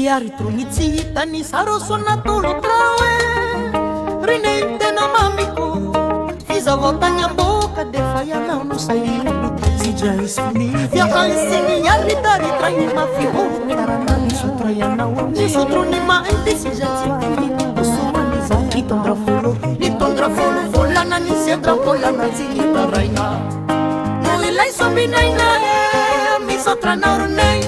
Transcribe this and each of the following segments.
Ary trony tsy hitany saroso natolo traoe Reny tena mamiko Fizavao tany amboka defa ianao no sahilo Fiakansiny aritaritray mafio Karana nisotra ianao Nisotro ny mainty Nitondra folo volana nisedra volana tsy hitaraina No ilay sombinaina misotra naronay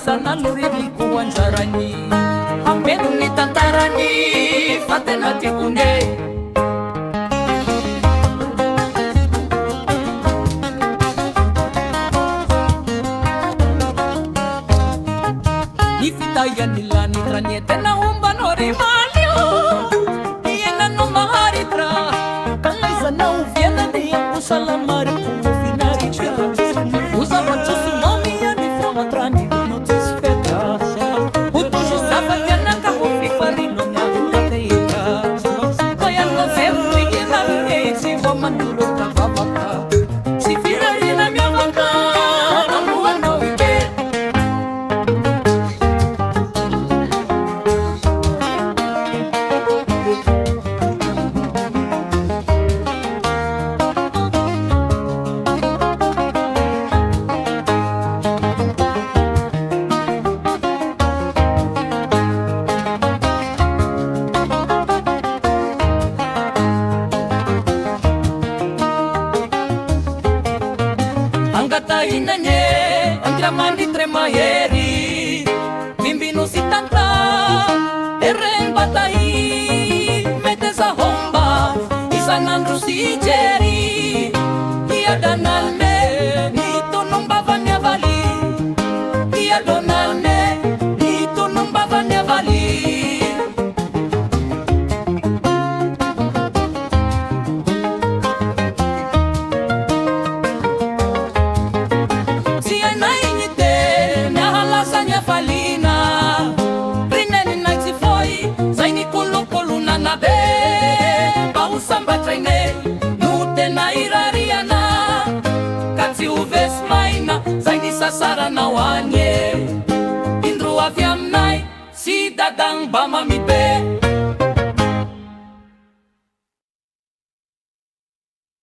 Sana luri ku anjarani Amenu ni tantarani Fatena tikunde Nifitaya nilani traniete na umba nori malio Niena no maharitra Kalaisa na ufiena ni usalamari kufinaricha Usa wachusu nomi ya nifama trani Andramani tremaieri Bimbino si tanta Erembatai Metesa homba Isanandru si jeri Ia danalme Nito nombavane vali Ia donalme Nito nombavane vali Sasarana wanye Indru aviamnai Si dadang bama mitbe